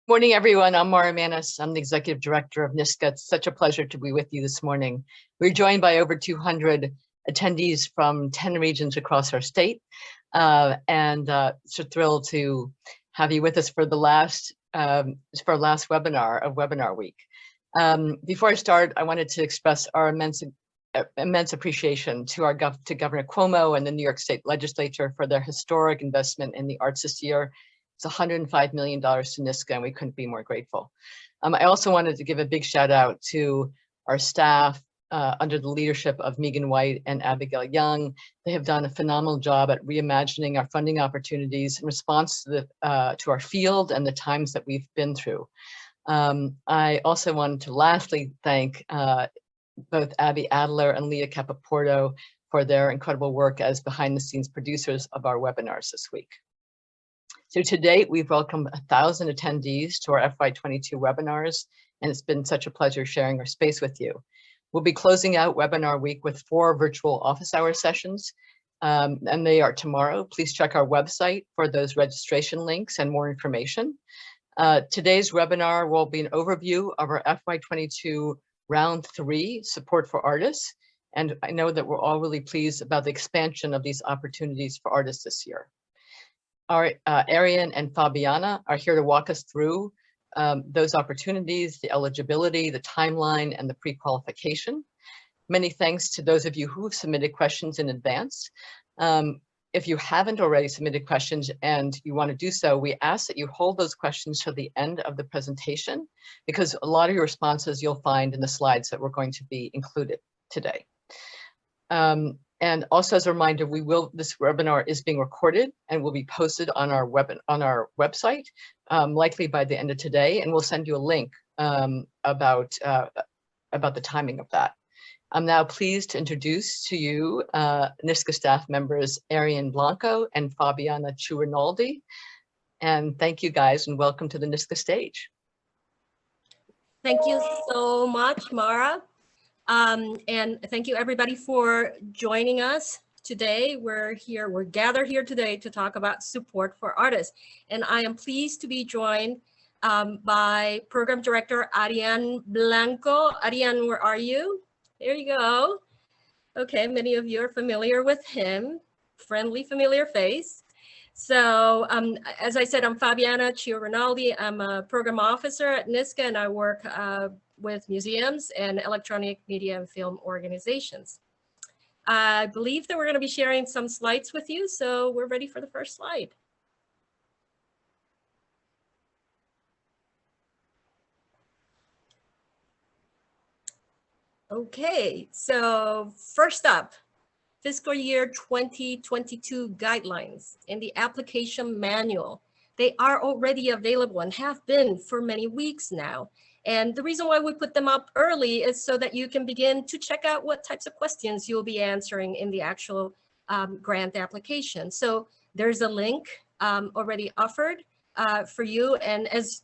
Morning, everyone. I'm Mara Manis. I'm the Executive Director of NYSCA. It's such a pleasure to be with you this morning. We're joined by over 200 attendees from 10 regions across our state. So thrilled to have you with us for the last webinar of Webinar Week. Before I start, I wanted to express our immense appreciation to Governor Cuomo and the New York State Legislature for their historic investment in the arts this year. It's $105 million to NYSCA, and we couldn't be more grateful. I also wanted to give a big shout out to our staff under the leadership of Megan White and Abigail Young. They have done a phenomenal job at reimagining our funding opportunities in response to our field and the times that we've been through. I also wanted to lastly thank both Abby Adler and Leah Capaporto for their incredible work as behind-the-scenes producers of our webinars this week. So to date, we've welcomed 1,000 attendees to our FY22 webinars, and it's been such a pleasure sharing our space with you. We'll be closing out Webinar Week with 4 virtual office hour sessions, and they are tomorrow. Please check our website for those registration links and more information. Today's webinar will be an overview of our FY22 Round 3 Support for Artists, and I know that we're all really pleased about the expansion of these opportunities for artists this year. Our Ariane and Fabiana are here to walk us through those opportunities, the eligibility, the timeline, and the pre-qualification. Many thanks to those of you who have submitted questions in advance. If you haven't already submitted questions and you want to do so, we ask that you hold those questions till the end of the presentation, because a lot of your responses you'll find in the slides that we're going to be included today. And also as a reminder, this webinar is being recorded and will be posted on our website, likely by the end of today, and we'll send you a link about the timing of that. I'm now pleased to introduce to you NYSCA staff members Ariane Blanco and Fabiana Rinaldi. And thank you guys, and welcome to the NYSCA stage. Thank you so much, Mara. And thank you everybody for joining us today. We're gathered here today to talk about support for artists. And I am pleased to be joined by Program Director Ariane Blanco. Ariane, where are you? There you go. Okay, many of you are familiar with him, friendly, familiar face. So as I said, I'm Fabiana Rinaldi. I'm a program officer at NYSCA, and I work with museums and electronic media and film organizations. I believe that we're going to be sharing some slides with you, so we're ready for the first slide. Okay, so first up, fiscal year 2022 guidelines and the application manual. They are already available and have been for many weeks now. And the reason why we put them up early is so that you can begin to check out what types of questions you'll be answering in the actual grant application. So there's a link already offered for you. And as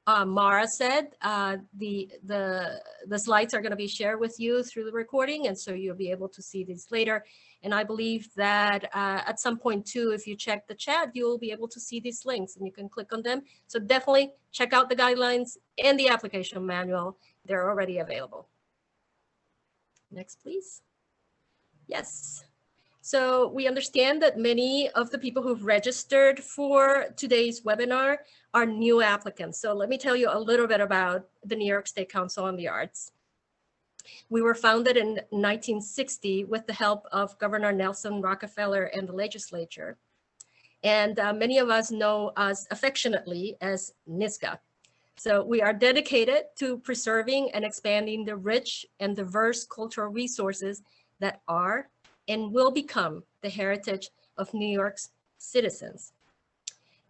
Mara said, the slides are going to be shared with you through the recording, and so you'll be able to see these later. And I believe that at some point too, if you check the chat, you'll be able to see these links and you can click on them. So definitely check out the guidelines and the application manual. They're already available. Next, please. Yes. So we understand that many of the people who've registered for today's webinar are new applicants. So let me tell you a little bit about the New York State Council on the Arts. We were founded in 1960 with the help of Governor Nelson Rockefeller and the legislature. And many of us know us affectionately as NYSCA. So we are dedicated to preserving and expanding the rich and diverse cultural resources that are and will become the heritage of New York's citizens.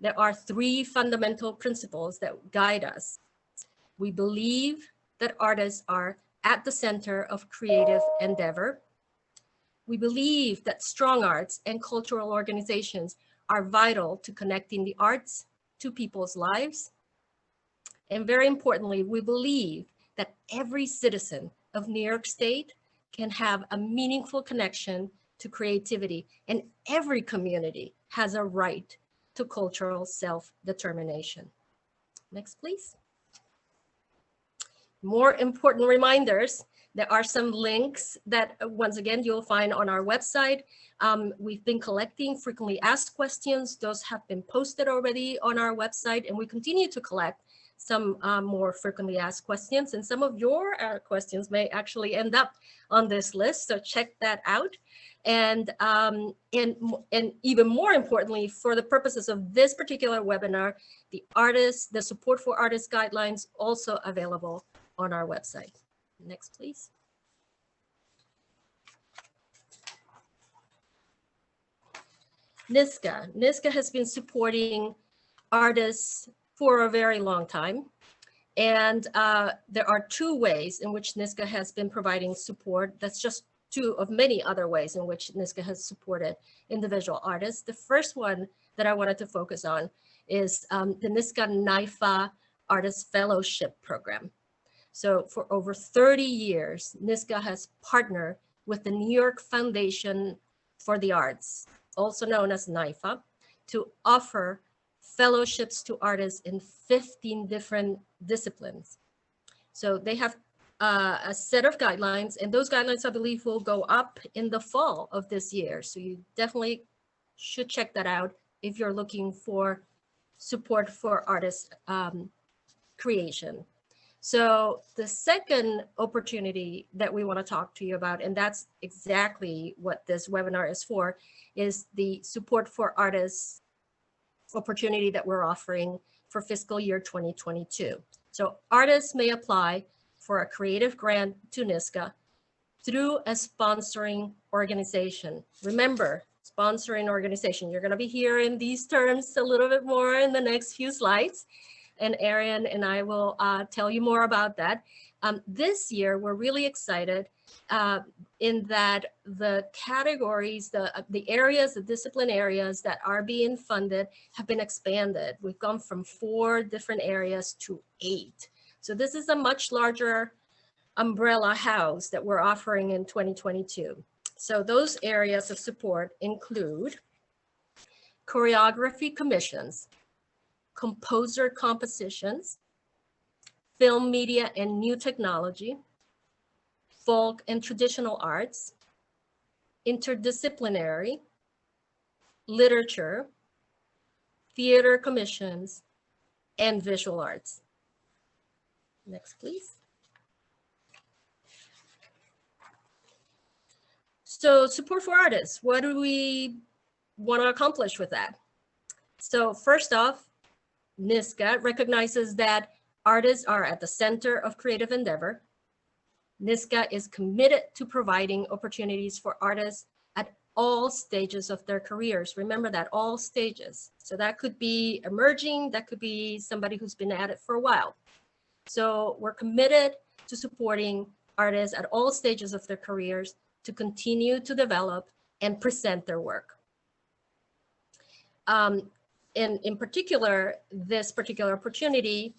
There are 3 fundamental principles that guide us. We believe that artists are at the center of creative endeavor. We believe that strong arts and cultural organizations are vital to connecting the arts to people's lives. And very importantly, we believe that every citizen of New York State can have a meaningful connection to creativity, and every community has a right to cultural self-determination. Next, please. More important reminders. There are some links that, once again, you'll find on our website. We've been collecting frequently asked questions. Those have been posted already on our website, and we continue to collect some more frequently asked questions. And some of your questions may actually end up on this list, so check that out. And even more importantly, for the purposes of this particular webinar, the Support for Artists guidelines also available on our website. Next, please. NYSCA. NYSCA has been supporting artists for a very long time. And there are two ways in which NYSCA has been providing support. That's just two of many other ways in which NYSCA has supported individual artists. The first one that I wanted to focus on is the Niskan Nifa Artist Fellowship Program. So for over 30 years, NYSCA has partnered with the New York Foundation for the Arts, also known as NIFA, to offer fellowships to artists in 15 different disciplines. So they have a set of guidelines, and those guidelines, I believe, will go up in the fall of this year. So you definitely should check that out if you're looking for support for artist creation. So the second opportunity that we want to talk to you about, and that's exactly what this webinar is for, is the Support for Artists opportunity that we're offering for fiscal year 2022. So artists may apply for a creative grant to NYSCA through a sponsoring organization. Remember, sponsoring organization, you're going to be hearing these terms a little bit more in the next few slides, and Ariane and I will tell you more about that. This year, we're really excited in that the categories, the areas, the discipline areas that are being funded have been expanded. We've gone from 4 different areas to 8. So this is a much larger umbrella house that we're offering in 2022. So those areas of support include choreography commissions, composer compositions, film media and new technology, folk and traditional arts, interdisciplinary, literature, theater commissions, and visual arts. Next, please. So support for artists, what do we want to accomplish with that? So first off, NYSCA recognizes that artists are at the center of creative endeavor. NYSCA is committed to providing opportunities for artists at all stages of their careers. Remember that, all stages. So that could be emerging, that could be somebody who's been at it for a while. So we're committed to supporting artists at all stages of their careers to continue to develop and present their work. In particular, this particular opportunity,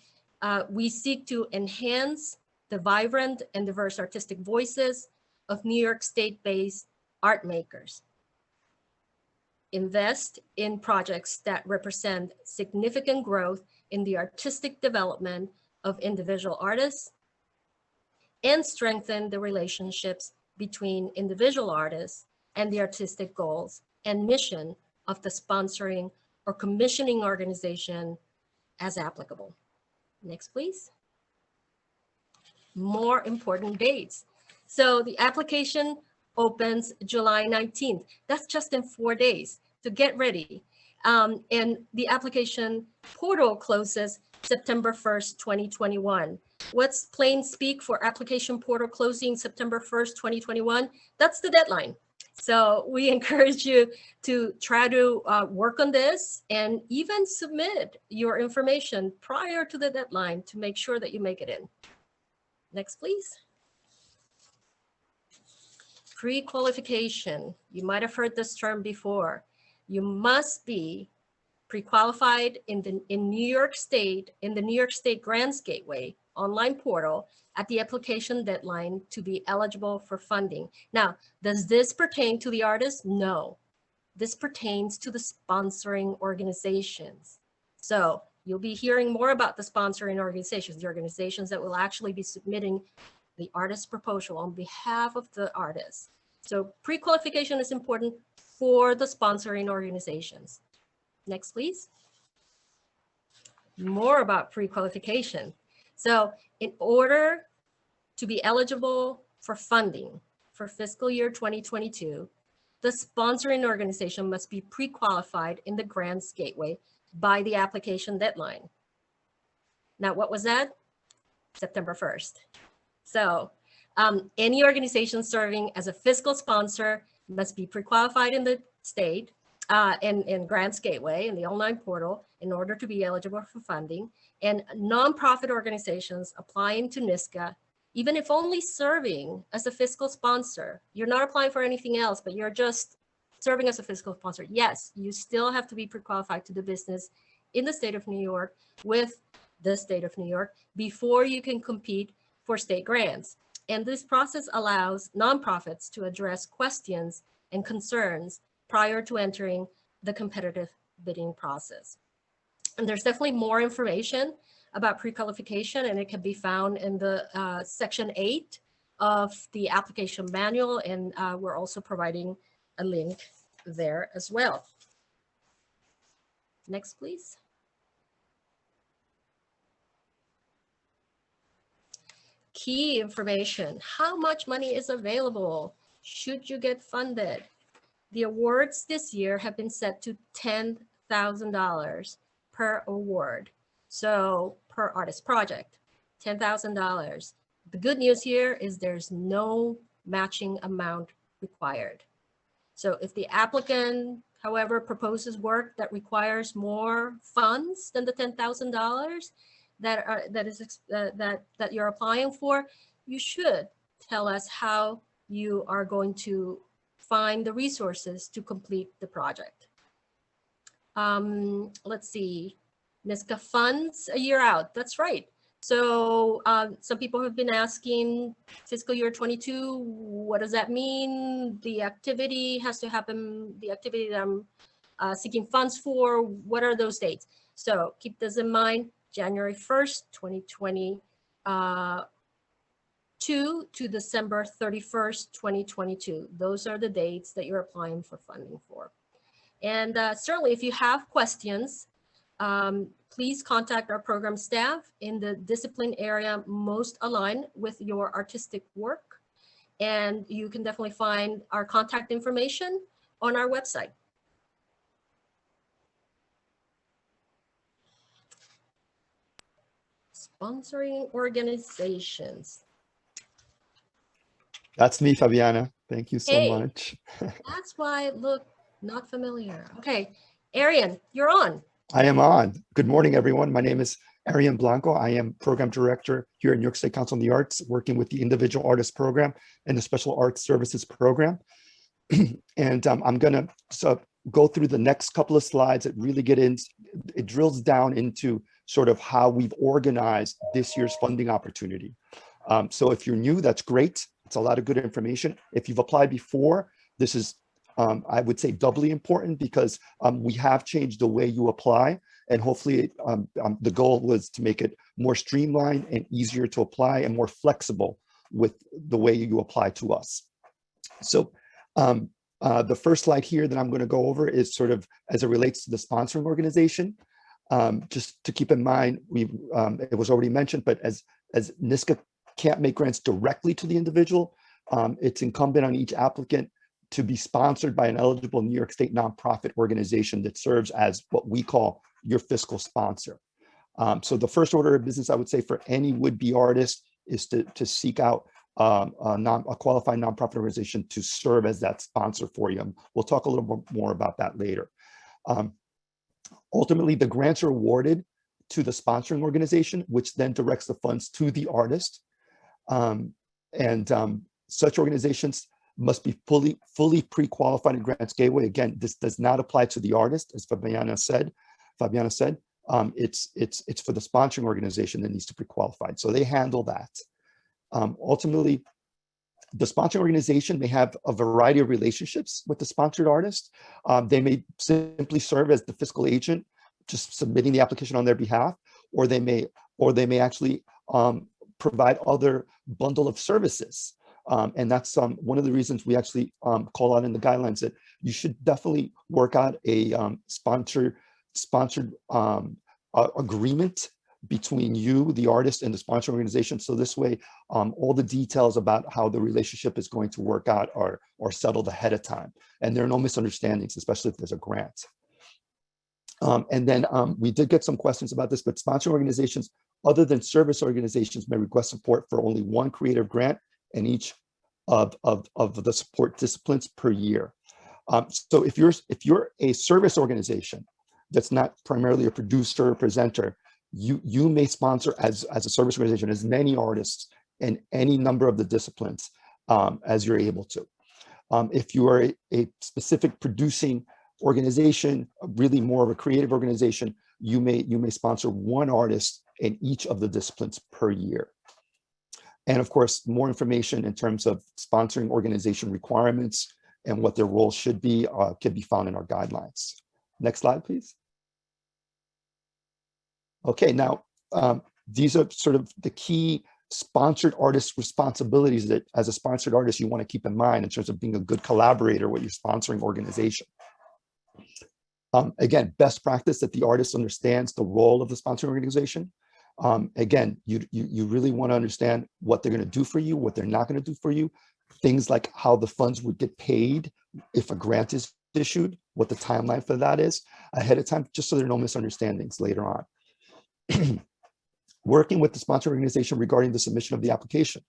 we seek to enhance the vibrant and diverse artistic voices of New York State-based art makers. Invest in projects that represent significant growth in the artistic development of individual artists, and strengthen the relationships between individual artists and the artistic goals and mission of the sponsoring or commissioning organization as applicable. Next, please. More important dates. So the application opens July 19th. That's just in 4 days, to get ready. And the application portal closes September 1st, 2021. What's plain speak for application portal closing September 1st, 2021? That's the deadline. So we encourage you to try to work on this and even submit your information prior to the deadline to make sure that you make it in. Next, please. Pre-qualification. You might have heard this term before. You must be pre-qualified in New York State, in the New York State Grants Gateway online portal at the application deadline to be eligible for funding. Now, does this pertain to the artists? No, this pertains to the sponsoring organizations. So You'll be hearing more about the sponsoring organizations, the organizations that will actually be submitting the artist's proposal on behalf of the artist. So pre-qualification is important for the sponsoring organizations. Next, please. More about pre-qualification. So in order to be eligible for funding for fiscal year 2022, the sponsoring organization must be pre-qualified in the grants gateway by the application deadline. Now, what was that? September 1st. So any organization serving as a fiscal sponsor must be pre-qualified in the state in Grants Gateway in the online portal in order to be eligible for funding. And nonprofit organizations applying to NYSCA, even if only serving as a fiscal sponsor, you're not applying for anything else, but you're just serving as a fiscal sponsor. Yes, you still have to be pre-qualified to do business in the state of New York with the state of New York before you can compete for state grants. And this process allows nonprofits to address questions and concerns prior to entering the competitive bidding process. And there's definitely more information about pre-qualification, and it can be found in the section 8 of the application manual, and we're also providing a link there as well. Next, please. Key information: how much money is available should you get funded? The awards this year have been set to $10,000 per award. So per artist project, $10,000. The good news here is there's no matching amount required. So if the applicant, however, proposes work that requires more funds than the $10,000 that you're applying for, you should tell us how you are going to find the resources to complete the project. Let's see, NYSCA funds a year out. That's right. So some people have been asking fiscal year 22, what does that mean? The activity has to happen, the activity that I'm seeking funds for, what are those dates? So keep this in mind, January 1st, 2022 to December 31st, 2022. Those are the dates that you're applying for funding for. And certainly if you have questions, please contact our program staff in the discipline area most aligned with your artistic work. And you can definitely find our contact information on our website. Sponsoring organizations. That's me, Fabiana. Thank you so Hey, much. That's why it looked not familiar. Okay, Ariane, you're on. I am on. Good morning, everyone. My name is Ariane Blanco. I am Program Director here at New York State Council on the Arts, working with the Individual Artist Program and the Special Arts Services Program. And I'm going to go through the next couple of slides that really get in. It drills down into sort of how we've organized this year's funding opportunity. So if you're new, that's great. It's a lot of good information. If you've applied before, this is, I would say, doubly important because we have changed the way you apply. And hopefully the goal was to make it more streamlined and easier to apply and more flexible with the way you apply to us. So the first slide here that I'm going to go over is sort of as it relates to the sponsoring organization. Just to keep in mind, it was already mentioned, but as NYSCA can't make grants directly to the individual, it's incumbent on each applicant to be sponsored by an eligible New York State nonprofit organization that serves as what we call your fiscal sponsor. So the first order of business, I would say, for any would-be artist is to seek out a qualified nonprofit organization to serve as that sponsor for you. And we'll talk a little more about that later. Ultimately, the grants are awarded to the sponsoring organization, which then directs the funds to the artist. Such organizations must be fully pre-qualified in Grants Gateway. Again, this does not apply to the artist, as Fabiana said. It's for the sponsoring organization that needs to pre-qualify. So they handle that. Ultimately, the sponsoring organization may have a variety of relationships with the sponsored artist. They may simply serve as the fiscal agent just submitting the application on their behalf, or they may actually provide other bundle of services. And that's one of the reasons we actually call out in the guidelines that you should definitely work out a sponsored agreement between you, the artist, and the sponsor organization. So this way, all the details about how the relationship is going to work out are settled ahead of time. And there are no misunderstandings, especially if there's a grant. And then we did get some questions about this, but sponsor organizations other than service organizations may request support for only one creative grant in each of the support disciplines per year. So if you're a service organization that's not primarily a producer or presenter, you may sponsor as a service organization as many artists in any number of the disciplines as you're able to. If you are a specific producing organization, really more of a creative organization, you may sponsor one artist in each of the disciplines per year. And of course, more information in terms of sponsoring organization requirements and what their role should be can be found in our guidelines. Next slide, please. Okay, now these are sort of the key sponsored artist responsibilities that as a sponsored artist you want to keep in mind in terms of being a good collaborator with your sponsoring organization. Again, best practice that the artist understands the role of the sponsoring organization. Again, you really want to understand what they're going to do for you, what they're not going to do for you, things like how the funds would get paid if a grant is issued, what the timeline for that is ahead of time, just so there are no misunderstandings later on. Working with the sponsor organization regarding the submission of the application.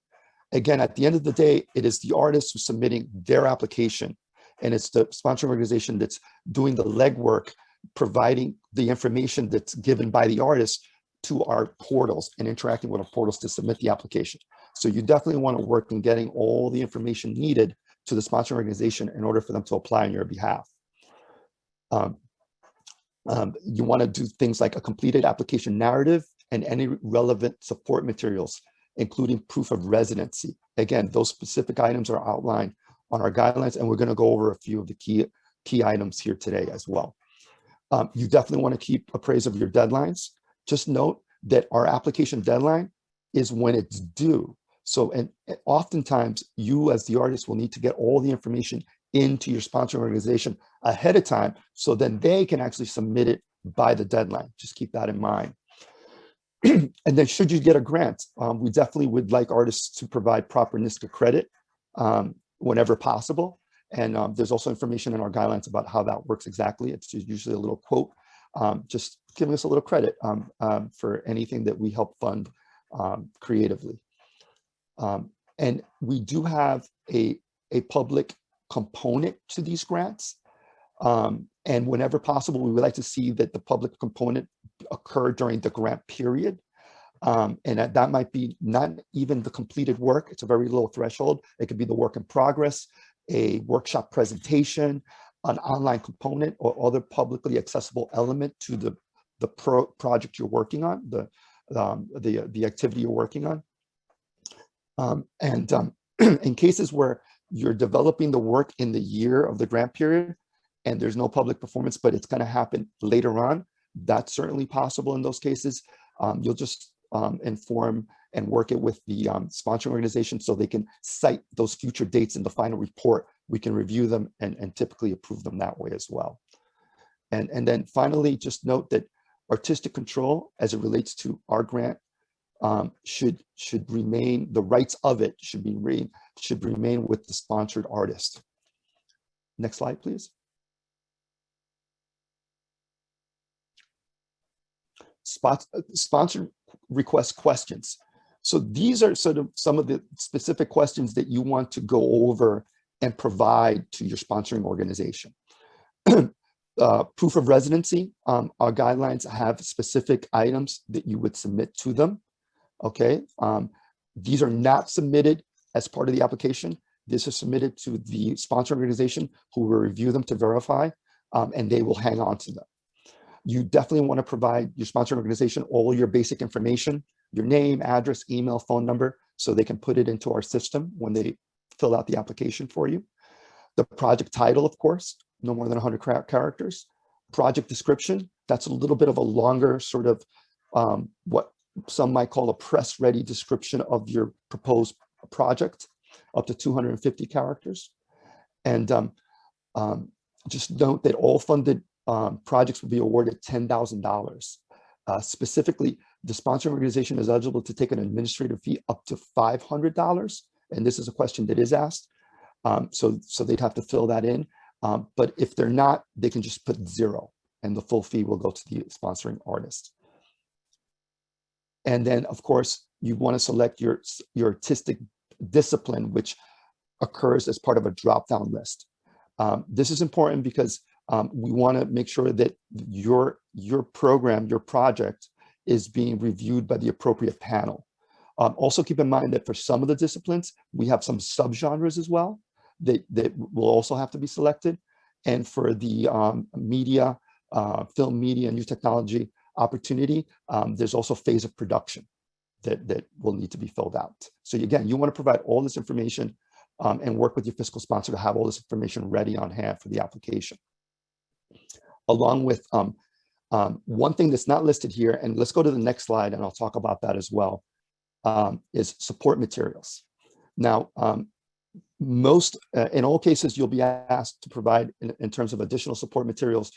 Again, at the end of the day, it is the artist who's submitting their application, and it's the sponsor organization that's doing the legwork, providing the information that's given by the artist to our portals and interacting with our portals to submit the application. So you definitely want to work in getting all the information needed to the sponsor organization in order for them to apply on your behalf. You want to do things like a completed application narrative and any relevant support materials, including proof of residency. Again, those specific items are outlined on our guidelines, and we're going to go over a few of the key items here today as well. You definitely want to keep appraised of your deadlines. Just note that our application deadline is when it's due. So, and oftentimes you as the artist will need to get all the information into your sponsor organization ahead of time, so then they can actually submit it by the deadline. Just keep that in mind. And then should you get a grant, we definitely would like artists to provide proper NYSCA credit whenever possible. And there's also information in our guidelines about how that works exactly. It's usually a little quote, just giving us a little credit for anything that we help fund creatively. And we do have a public component to these grants. And whenever possible, we would like to see that the public component occur during the grant period. And that might be not even the completed work. It's a very low threshold. It could be the work in progress, a workshop presentation, an online component, or other publicly accessible element to the project you're working on, the activity you're working on. In cases where you're developing the work in the year of the grant period and there's no public performance, but it's going to happen later on, that's certainly possible in those cases. You'll just inform and work it with the sponsoring organization so they can cite those future dates in the final report. We can review them and typically approve them that way as well. And then finally, just note that artistic control as it relates to our grant should remain, the rights of it should remain with the sponsored artist. Next slide, please. Sponsored request questions. So these are sort of some of the specific questions that you want to go over and provide to your sponsoring organization. Proof of residency, our guidelines have specific items that you would submit to them. Okay, these are not submitted as part of the application. This is submitted to the sponsor organization who will review them to verify, and they will hang on to them. You definitely want to provide your sponsor organization all your basic information, your name, address, email, phone number, so they can put it into our system when they fill out the application for you. The project title, of course, no more than 100 characters. Project description, That's a little bit of a longer sort of what some might call a press-ready description of your proposed project, up to 250 characters. And just note that all funded projects will be awarded $10,000. Specifically, the sponsoring organization is eligible to take an administrative fee up to $500. And this is a question that is asked. So they'd have to fill that in. But if they're not, they can just put 0 and the full fee will go to the sponsoring artist. And then, of course, you want to select your artistic discipline, which occurs as part of a drop-down list. This is important because we want to make sure that your program, your project, is being reviewed by the appropriate panel. Also keep in mind that for some of the disciplines, we have some subgenres as well that will also have to be selected. And for the media, film media, new technology opportunity, there's also phase of production that will need to be filled out. So again, you want to provide all this information and work with your fiscal sponsor to have all this information ready on hand for the application. Along with one thing that's not listed here, and let's go to the next slide and I'll talk about that as well, is support materials. Now, in all cases, you'll be asked to provide, in terms of additional support materials,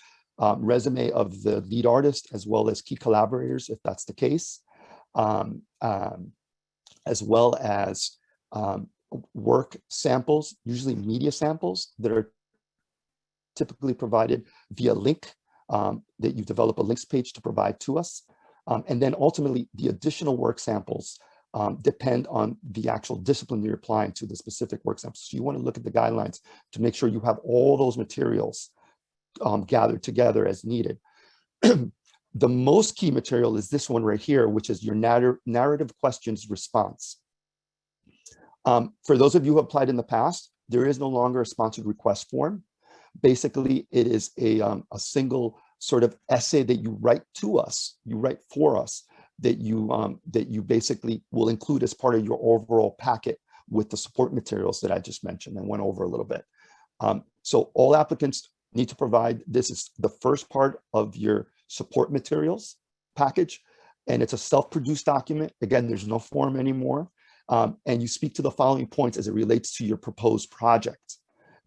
resume of the lead artist, as well as key collaborators, if that's the case, as well as work samples, usually media samples that are typically provided via link, that you develop a links page to provide to us. And then ultimately, the additional work samples depend on the actual discipline you're applying to the specific work samples. So you want to look at the guidelines to make sure you have all those materials gathered together as needed. The most key material is this one right here, which is your narrative questions response. For those of you who applied in the past, there is no longer a sponsored request form. Basically, it is a single sort of essay that you write to us, you write for us, that you basically will include as part of your overall packet with the support materials that I just mentioned and went over a little bit. So all applicants need to provide, this is the first part of your support materials package, and it's a self-produced document. Again, there's no form anymore. And you speak to the following points as it relates to your proposed project.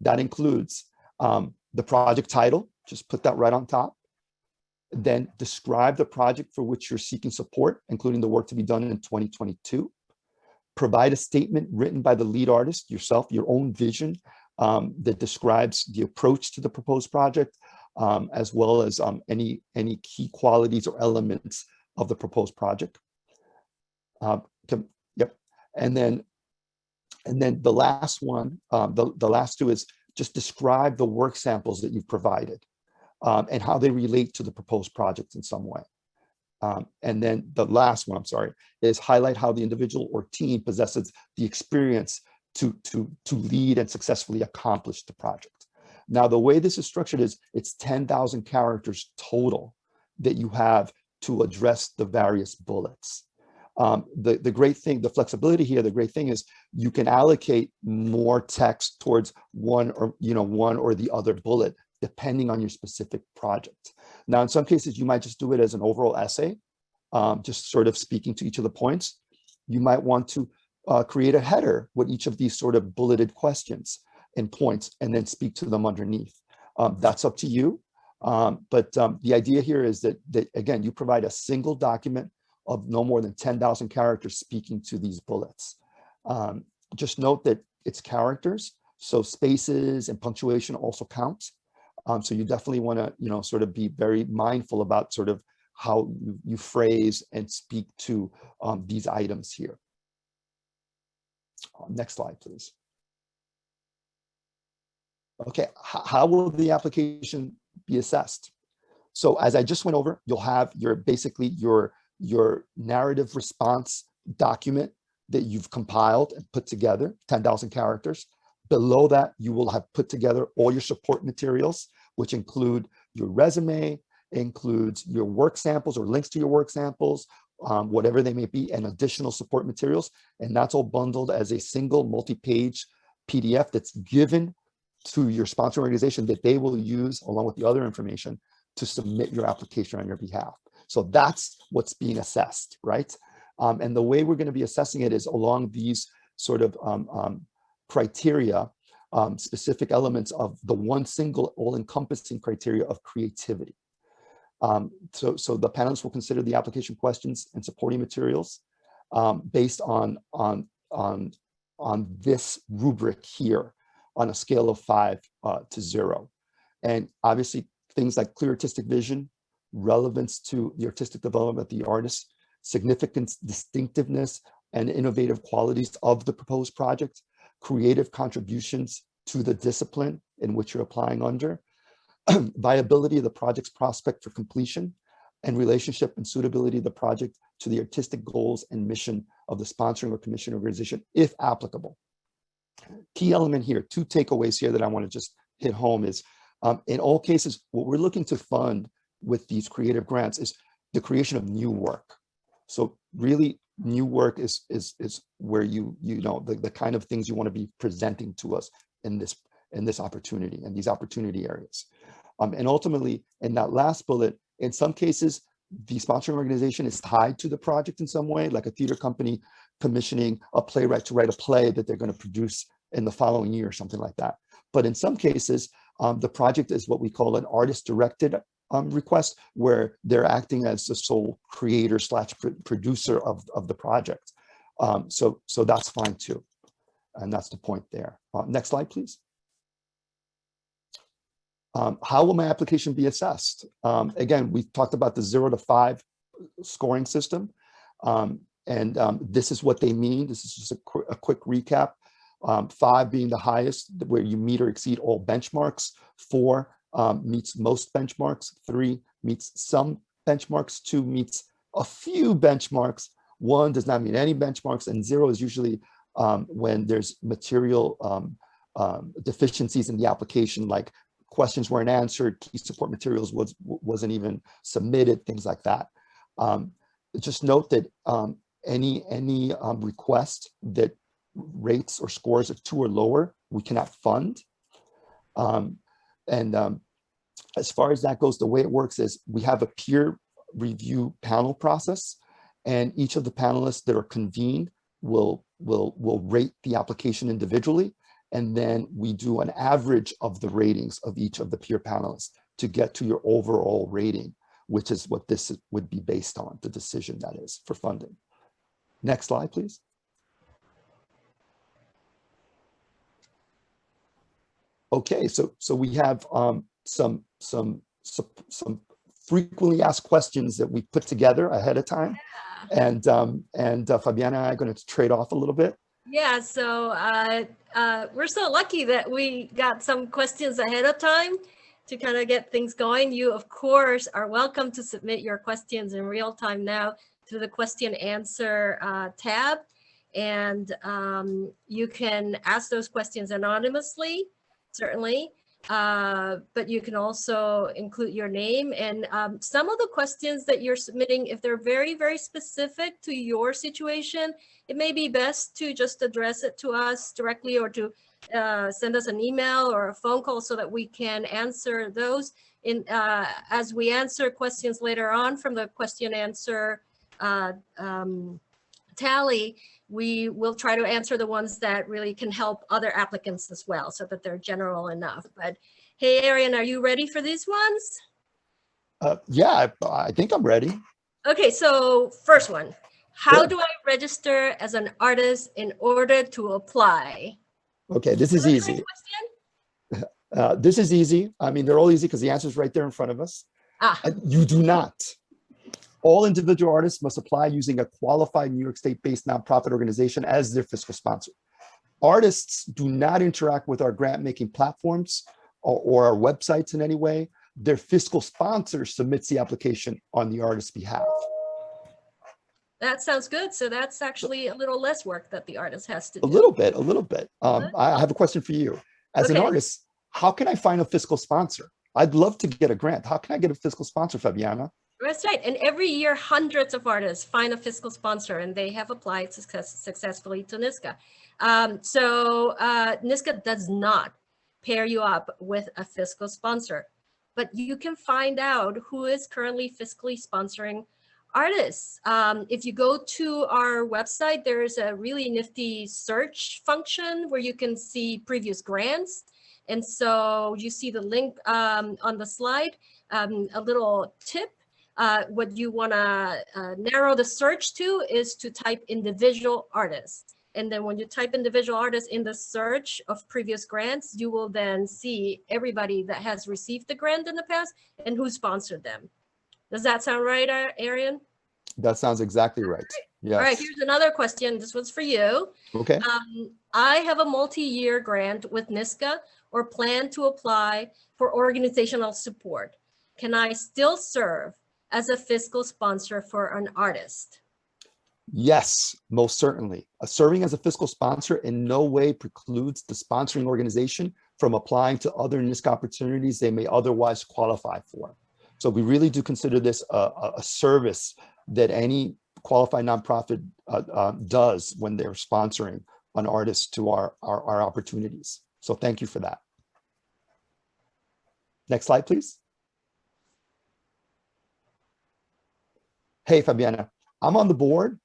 That includes the project title, just put that right on top. Then describe the project for which you're seeking support, including the work to be done in 2022. Provide a statement written by the lead artist, yourself, your own vision that describes the approach to the proposed project, as well as any key qualities or elements of the proposed project. Yep. And then the last one, the last two is just describe the work samples that you've provided and how they relate to the proposed project in some way. And then the last one, I'm sorry, is highlight how the individual or team possesses the experience to lead and successfully accomplish the project. Now, the way this is structured is it's 10,000 characters total that you have to address the various bullets. The great thing, the flexibility here, the great thing is you can allocate more text towards one or the other bullet, depending on your specific project. Now, in some cases, you might just do it as an overall essay, just sort of speaking to each of the points. You might want to create a header with each of these sort of bulleted questions and points, and then speak to them underneath. That's up to you. But the idea here is that again, you provide a single document of no more than 10,000 characters speaking to these bullets. Just note that it's characters, so spaces and punctuation also counts. So you definitely want to, sort of be very mindful about sort of how you phrase and speak to these items here. Next slide, please. Okay, how will the application be assessed? So as I just went over, you'll have basically your narrative response document that you've compiled and put together, 10,000 characters. Below that, you will have put together all your support materials, which include your resume, includes your work samples or links to your work samples, whatever they may be, and additional support materials. And that's all bundled as a single multi-page PDF that's given to your sponsor organization that they will use along with the other information to submit your application on your behalf. So that's what's being assessed, right? And the way we're going to be assessing it is along these sort of criteria, specific elements of the one single all-encompassing criteria of creativity. So the panelists will consider the application questions and supporting materials based on this rubric here on a scale of 5 to 0. And obviously things like clear artistic vision, relevance to the artistic development of the artist, significance, distinctiveness, and innovative qualities of the proposed project, creative contributions to the discipline in which you're applying under, viability of the project's prospect for completion, and relationship and suitability of the project to the artistic goals and mission of the sponsoring or commission organization, if applicable. Key element here, 2 takeaways here that I want to just hit home is, in all cases, what we're looking to fund with these creative grants is the creation of new work. So really, new work is where you know the kind of things you want to be presenting to us in this opportunity and these opportunity areas. And ultimately, in that last bullet, in some cases, the sponsoring organization is tied to the project in some way, like a theater company commissioning a playwright to write a play that they're going to produce in the following year or something like that. But in some cases, the project is what we call an artist-directed request, where they're acting as the sole creator / producer of the project. So that's fine too. And that's the point there. Next slide, please. How will my application be assessed? Again, we've talked about the 0 to 5 scoring system. This is what they mean. This is just a quick recap. 5 being the highest, where you meet or exceed all benchmarks. 4 meets most benchmarks. 3 meets some benchmarks. 2 meets a few benchmarks. 1 does not meet any benchmarks, and 0 is usually when there's material deficiencies in the application, like questions weren't answered, key support materials wasn't even submitted, things like that. Just note that any request that rates or scores of 2 or lower, we cannot fund. As far as that goes, the way it works is we have a peer review panel process, and each of the panelists that are convened will rate the application individually, and then we do an average of the ratings of each of the peer panelists to get to your overall rating, which is what this would be based on, the decision that is for funding. Next slide, please. Okay, so we have some frequently asked questions that we put together ahead of time, and Fabiana and I are going to trade off a little bit. Yeah, so we're so lucky that we got some questions ahead of time to kind of get things going. You, of course, are welcome to submit your questions in real time now through the question answer tab. And you can ask those questions anonymously, certainly, but you can also include your name. And some of the questions that you're submitting, if they're very, very specific to your situation, it may be best to just address it to us directly, or to send us an email or a phone call so that we can answer those in as we answer questions later on from the question answer tally. We will try to answer the ones that really can help other applicants as well, so that they're general enough. But hey, Ariane, are you ready for these ones? Yeah, I think I'm ready. Okay, so first one. How do I register as an artist in order to apply? Okay, this is easy. This is easy. I mean, they're all easy because the answer is right there in front of us. You do not. All individual artists must apply using a qualified New York State-based nonprofit organization as their fiscal sponsor. Artists do not interact with our grant-making platforms or our websites in any way. Their fiscal sponsor submits the application on the artist's behalf. That sounds good. So that's actually a little less work that the artist has to do. A little bit. I have a question for you. As an artist, how can I find a fiscal sponsor? I'd love to get a grant. How can I get a fiscal sponsor, Fabiana? That's right. And every year, hundreds of artists find a fiscal sponsor, and they have applied successfully to NYSCA. NYSCA does not pair you up with a fiscal sponsor. but you can find out who is currently fiscally sponsoring artists. If you go to our website, there's a really nifty search function where you can see previous grants. And so you see the link on the slide, a little tip. What you want to narrow the search to is to type individual artists. And then when you type individual artists in the search of previous grants, you will then see everybody that has received the grant in the past and who sponsored them. Does that sound right, Ariane? That sounds exactly right. Yes. All right, here's another question. This one's for you. Okay. I have a multi-year grant with NYSCA or plan to apply for organizational support. Can I still serve as a fiscal sponsor for an artist? Yes, most certainly. Serving as a fiscal sponsor in no way precludes the sponsoring organization from applying to other NYSCA opportunities they may otherwise qualify for. So we really do consider this a service that any qualified nonprofit does when they're sponsoring an artist to our opportunities. So thank you for that. Next slide, please. Hey, Fabiana, I'm on the board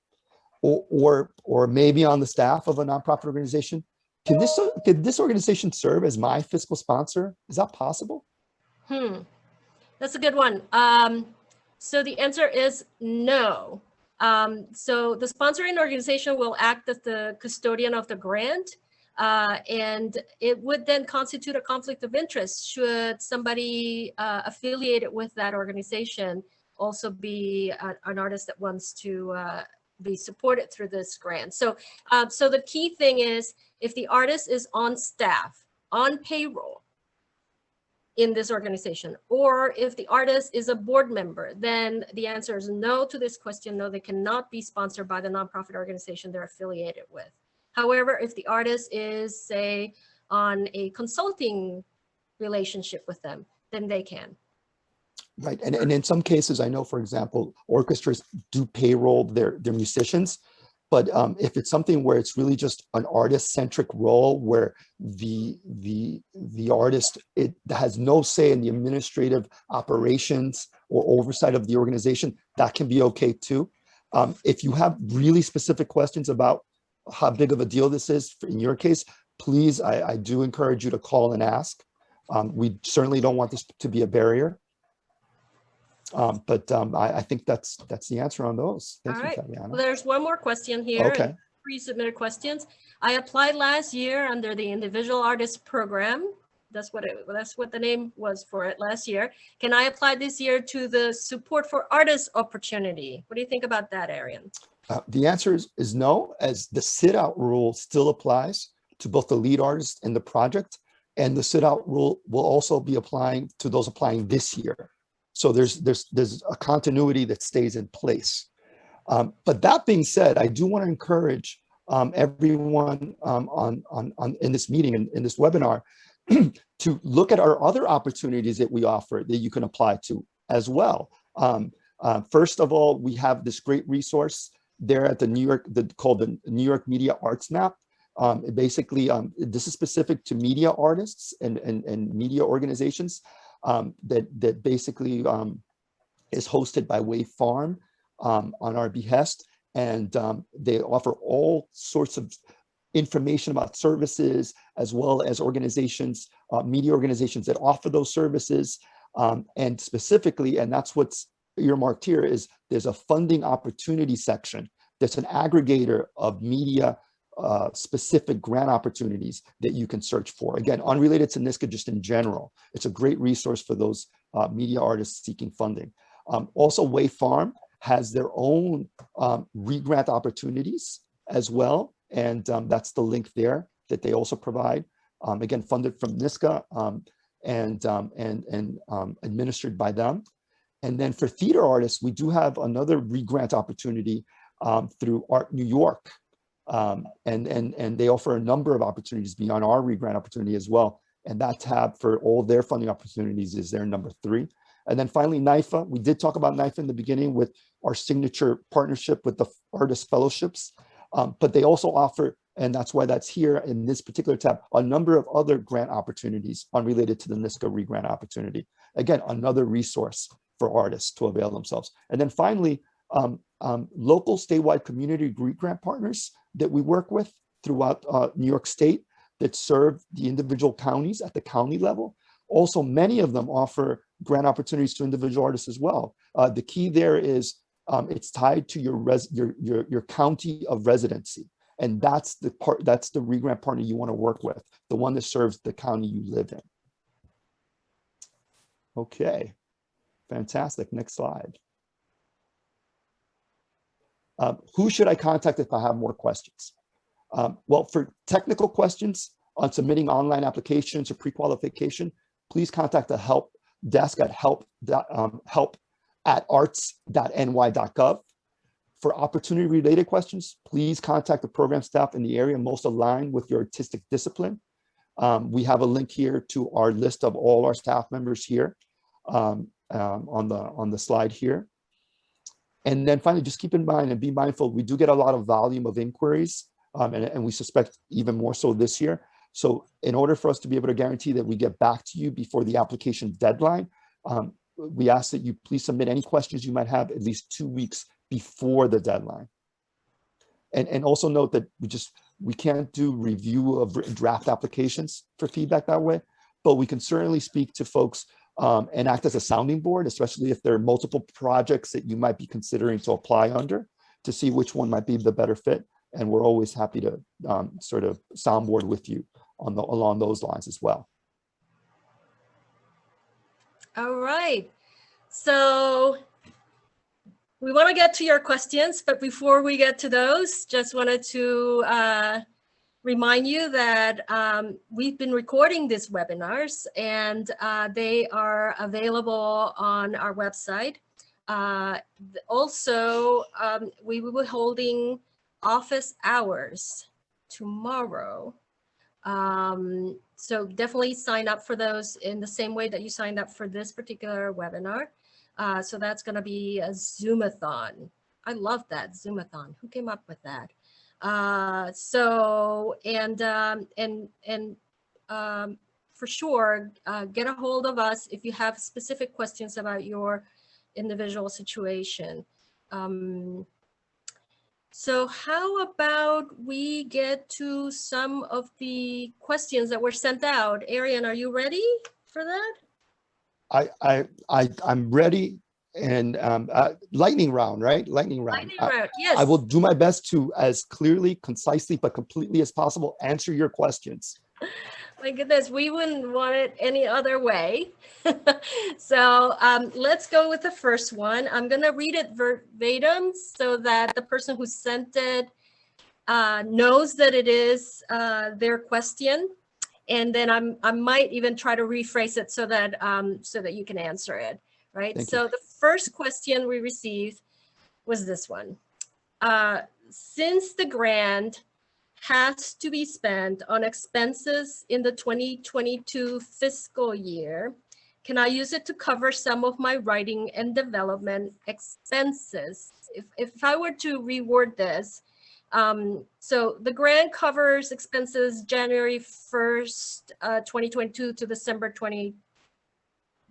or maybe on the staff of a nonprofit organization. Can this organization serve as my fiscal sponsor? Is that possible? That's a good one. So the answer is no. So the sponsoring organization will act as the custodian of the grant, and it would then constitute a conflict of interest should somebody affiliated with that organization also be an artist that wants to be supported through this grant. So, so the key thing is if the artist is on staff, on payroll in this organization, or if the artist is a board member, then the answer is no to this question. No, they cannot be sponsored by the nonprofit organization they're affiliated with. However, if the artist is, say, on a consulting relationship with them, then they can. Right, and in some cases, I know, for example, orchestras do payroll their musicians, but if it's something where it's really just an artist-centric role where the artist has no say in the administrative operations or oversight of the organization, that can be okay too. If you have really specific questions about how big of a deal this is in your case, please, I do encourage you to call and ask. We certainly don't want this to be a barrier. But I think that's the answer on those. Thank you, Fabiana. Well, there's one more question here. Okay. Pre-submitted questions. I applied last year under the individual artist program. That's what the name was for it last year. Can I apply this year to the support for artists opportunity? What do you think about that, Ariane? The answer is no, as the sit-out rule still applies to both the lead artist and the project, and the sit-out rule will also be applying to those applying this year. So there's a continuity that stays in place. But that being said, I do want to encourage everyone in this meeting and in this webinar to look at our other opportunities that we offer that you can apply to as well. First of all, we have this great resource there at called the New York Media Arts Map. Basically, this is specific to media artists and media organizations. That basically is hosted by Wave Farm on our behest, and they offer all sorts of information about services as well as organizations, media organizations that offer those services, and specifically, and that's what's earmarked here, is there's a funding opportunity section that's an aggregator of media specific grant opportunities that you can search for. Again, unrelated to NYSCA, just in general. It's a great resource for those media artists seeking funding. Also, Wave Farm has their own re-grant opportunities as well. And that's the link there that they also provide. Again, funded from NYSCA and administered by them. And then for theater artists, we do have another re-grant opportunity through Art New York. And they offer a number of opportunities beyond our re-grant opportunity as well. And that tab for all their funding opportunities is their number 3. And then finally, Nifa. We did talk about Nifa in the beginning with our signature partnership with the Artist Fellowships. But they also offer, and that's why that's here in this particular tab, a number of other grant opportunities unrelated to the NYSCA re-grant opportunity. Again, another resource for artists to avail themselves. And then finally, local statewide community grant partners that we work with throughout New York State that serve the individual counties at the county level. Also, many of them offer grant opportunities to individual artists as well. The key there is it's tied to your county of residency. And that's the re-grant partner you want to work with, the one that serves the county you live in. Okay, fantastic. Next slide. Who should I contact if I have more questions? Well, for technical questions on submitting online applications or pre-qualification, please contact the help desk at help@arts.ny.gov. For opportunity-related questions, please contact the program staff in the area most aligned with your artistic discipline. We have a link here to our list of all our staff members here on the slide here. And then finally, just keep in mind and be mindful, we do get a lot of volume of inquiries, and we suspect even more so this year. So in order for us to be able to guarantee that we get back to you before the application deadline, we ask that you please submit any questions you might have at least 2 weeks before the deadline. And also note that we can't do review of draft applications for feedback that way, but we can certainly speak to folks and act as a sounding board, especially if there are multiple projects that you might be considering to apply under, to see which one might be the better fit. And we're always happy to sort of soundboard with you along those lines as well. All right. So we want to get to your questions, but before we get to those, just wanted to remind you that we've been recording these webinars, and they are available on our website. Also, we will be holding office hours tomorrow. So definitely sign up for those in the same way that you signed up for this particular webinar. So that's going to be a Zoomathon. I love that, Zoomathon. Who came up with that? For sure, get a hold of us if you have specific questions about your individual situation. So how about we get to some of the questions that were sent out? Ariane, are you ready for that? I'm ready, and lightning round, right? Lightning round. Lightning round, yes. I will do my best to, as clearly, concisely, but completely as possible, answer your questions. My goodness, we wouldn't want it any other way. So let's go with the first one. I'm going to read it verbatim so that the person who sent it knows that it is their question. And then I might even try to rephrase it so that you can answer it, right? So the first question we received was this one. Since the grant has to be spent on expenses in the 2022 fiscal year, can I use it to cover some of my writing and development expenses? If I were to reword this, so the grant covers expenses January 1st, 2022 to December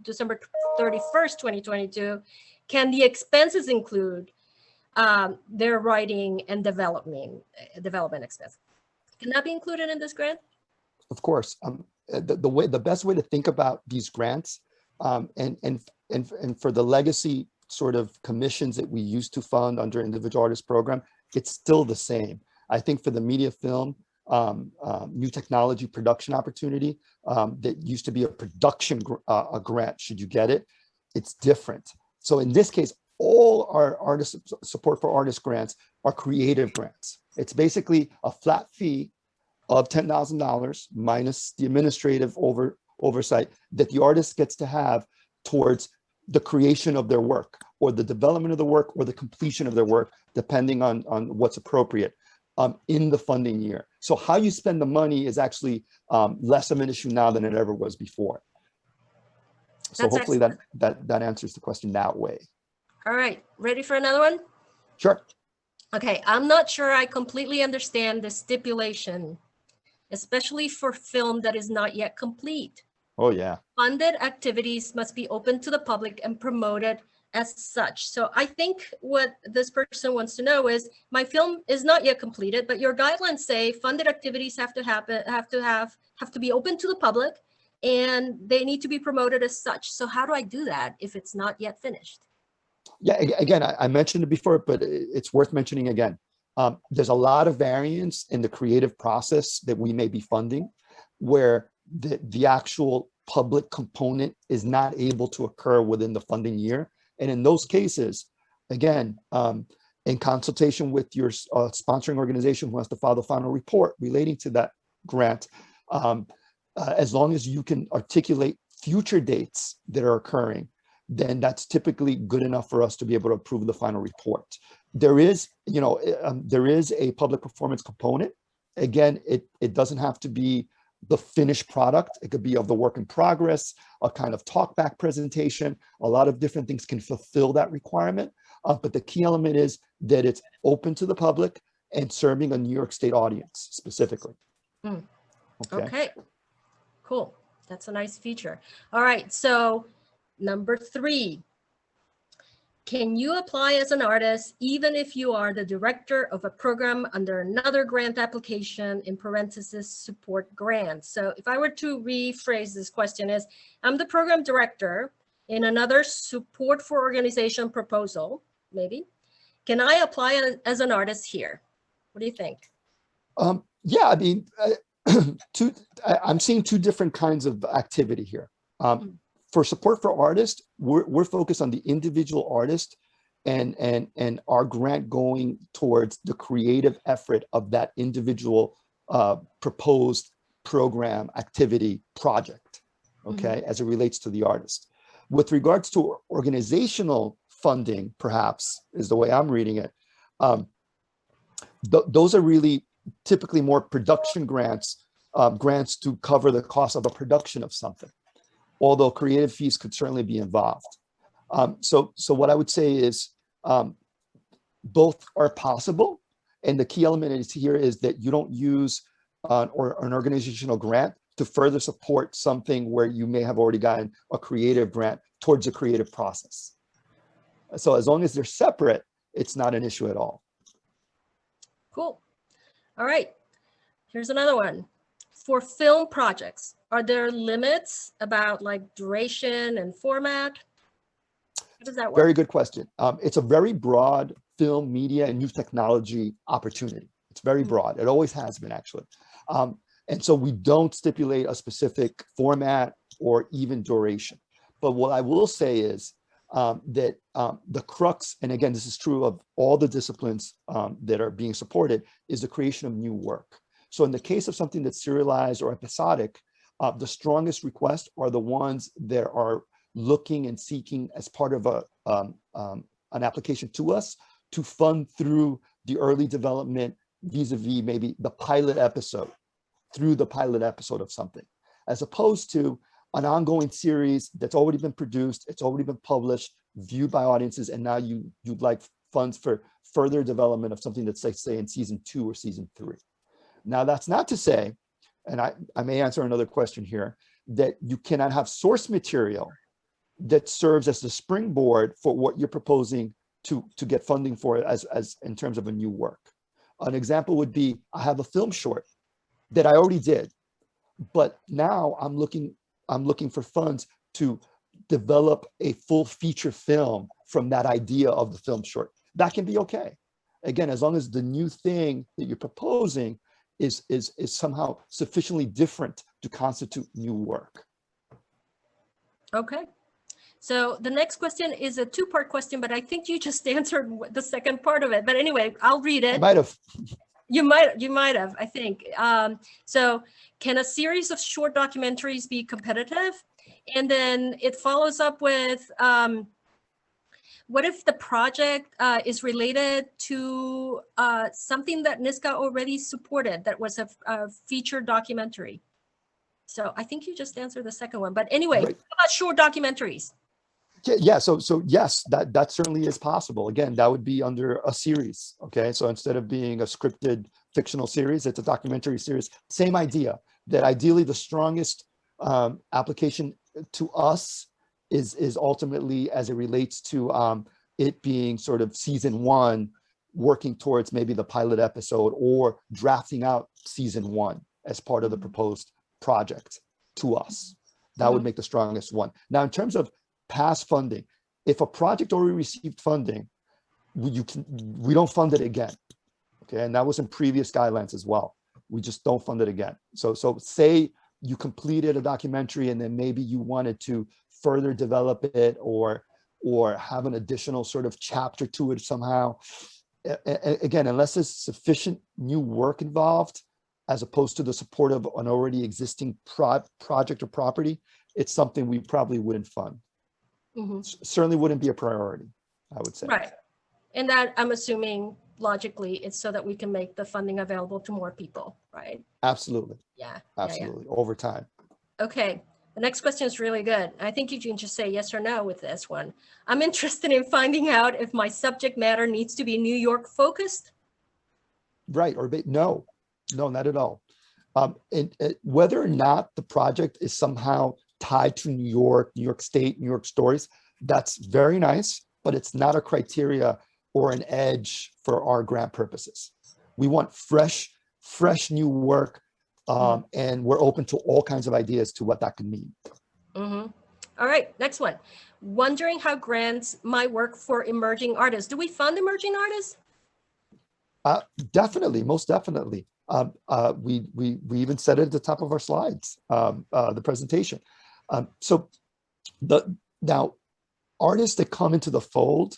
31st, 2022. Can the expenses include their writing and development expense? Can that be included in this grant? Of course. The best way to think about these grants and for the legacy sort of commissions that we used to fund under individual artist program, it's still the same. I think for the media film, new technology production opportunity that used to be a production grant, should you get it, it's different. So in this case, all our artist support for artist grants are creative grants. It's basically a flat fee of $10,000 minus the administrative oversight that the artist gets to have towards the creation of their work or the development of the work or the completion of their work, depending on what's appropriate in the funding year. So how you spend the money is actually less of an issue now than it ever was before. So That's hopefully that answers the question that way. All right, ready for another one? Sure. Okay, I'm not sure I completely understand the stipulation, especially for film that is not yet complete. Oh, yeah. Funded activities must be open to the public and promoted as such. So I think what this person wants to know is, my film is not yet completed, but your guidelines say funded activities have to be open to the public, and they need to be promoted as such. So how do I do that if it's not yet finished? Yeah, again, I mentioned it before, but it's worth mentioning again. There's a lot of variance in the creative process that we may be funding, where the actual public component is not able to occur within the funding year. And in those cases, again, in consultation with your sponsoring organization who has to file the final report relating to that grant, as long as you can articulate future dates that are occurring, then that's typically good enough for us to be able to approve the final report. There is, there is a public performance component. Again, it doesn't have to be the finished product. It could be of the work in progress, a kind of talk back presentation. A lot of different things can fulfill that requirement. But the key element is that it's open to the public and serving a New York State audience specifically. Okay, cool. That's a nice feature. All right, so number 3, can you apply as an artist even if you are the director of a program under another grant application, in parentheses, support grant? So if I were to rephrase this question is, I'm the program director in another support for organization proposal, maybe. Can I apply as an artist here? What do you think? Yeah, I mean, I'm seeing 2 different kinds of activity here. For support for artists, we're focused on the individual artist and our grant going towards the creative effort of that individual proposed program, activity, project, okay, as it relates to the artist. With regards to organizational funding, perhaps, is the way I'm reading it, those are really typically more production grants, grants to cover the cost of a production of something, although creative fees could certainly be involved. So what I would say is both are possible. And the key element here is that you don't use an organizational grant to further support something where you may have already gotten a creative grant towards a creative process. So as long as they're separate, it's not an issue at all. Cool. All right, here's another one. For film projects, are there limits about like duration and format? How does that work? Very good question. It's a very broad film, media, and new technology opportunity. It's very broad. It always has been, actually. And so we don't stipulate a specific format or even duration. But what I will say is that the crux, and again, this is true of all the disciplines that are being supported, is the creation of new work. So in the case of something that's serialized or episodic, the strongest requests are the ones that are looking and seeking as part of an application to us to fund through the early development vis-a-vis maybe the pilot episode, through the pilot episode of something, as opposed to an ongoing series that's already been produced, it's already been published, viewed by audiences, and now you'd like funds for further development of something that's, like, say, in season 2 or season 3. Now, that's not to say, and I may answer another question here, that you cannot have source material that serves as the springboard for what you're proposing to get funding for as in terms of a new work. An example would be, I have a film short that I already did, but now I'm looking for funds to develop a full feature film from that idea of the film short. That can be okay. Again, as long as the new thing that you're proposing is somehow sufficiently different to constitute new work. Okay. So the next question is a 2-part question, but I think you just answered the second part of it. But anyway, I'll read it. I might have. You might have, I think. So can a series of short documentaries be competitive? And then it follows up with, what if the project is related to something that NYSCA already supported that was a featured documentary? So I think you just answered the second one. But anyway, Right. How about short documentaries? Yeah, so yes, that certainly is possible. Again, that would be under a series, okay? So instead of being a scripted fictional series, it's a documentary series. Same idea, that ideally the strongest application to us is ultimately as it relates to it being sort of season 1, working towards maybe the pilot episode or drafting out season 1 as part of the proposed project to us. That would make the strongest one. Now, in terms of past funding, if a project already received funding, we don't fund it again. Okay, and that was in previous guidelines as well. We just don't fund it again. So say you completed a documentary and then maybe you wanted to further develop it or have an additional sort of chapter to it somehow. Again, unless there's sufficient new work involved, as opposed to the support of an already existing project or property, it's something we probably wouldn't fund. Certainly wouldn't be a priority, I would say. Right. And that, I'm assuming logically, it's so that we can make the funding available to more people, right? Absolutely. Yeah. Absolutely. Over time. Okay. The next question is really good. I think you can just say yes or no with this one. I'm interested in finding out if my subject matter needs to be New York focused. Right. Or no, not at all. And whether or not the project is somehow tied to New York State, New York stories, that's very nice, but it's not a criteria or an edge for our grant purposes. We want fresh new work, and we're open to all kinds of ideas to what that could mean. All right, next one. Wondering how grants might work for emerging artists. Do we fund emerging artists? Definitely, most definitely. We even said it at the top of our slides, the presentation. Now, artists that come into the fold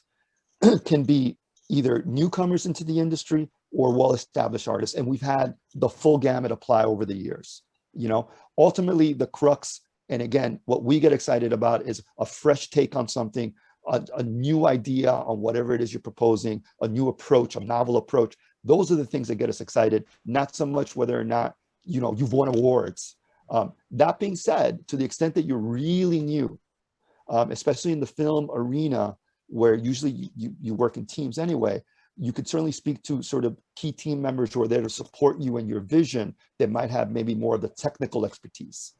can be either newcomers into the industry or well-established artists, and we've had the full gamut apply over the years. You know, ultimately the crux, and again, what we get excited about is a fresh take on something, a new idea on whatever it is you're proposing, a new approach, a novel approach. Those are the things that get us excited, not so much whether or not, you know, you've won awards. That being said, to the extent that you're really new, especially in the film arena, where usually you work in teams anyway, you could certainly speak to sort of key team members who are there to support you in your vision that might have maybe more of the technical expertise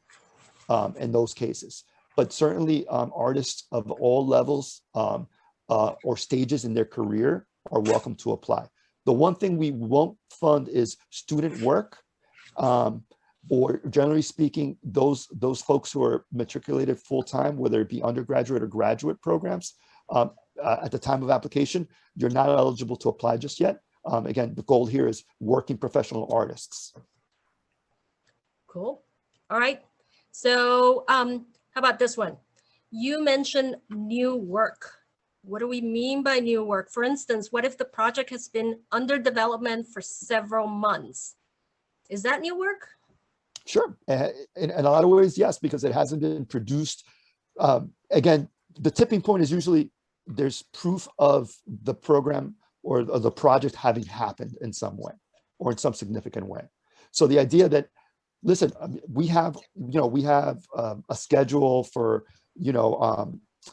in those cases. But certainly artists of all levels or stages in their career are welcome to apply. The one thing we won't fund is student work, or generally speaking, those folks who are matriculated full-time, whether it be undergraduate or graduate programs, at the time of application, you're not eligible to apply just yet. Again, the goal here is working professional artists. Cool. All right. So how about this one? You mentioned new work. What do we mean by new work? For instance, what if the project has been under development for several months? Is that new work? Sure. In a lot of ways, yes, because it hasn't been produced. Again, the tipping point is usually there's proof of the program or the project having happened in some way or in some significant way. So the idea that, listen, we have a schedule for,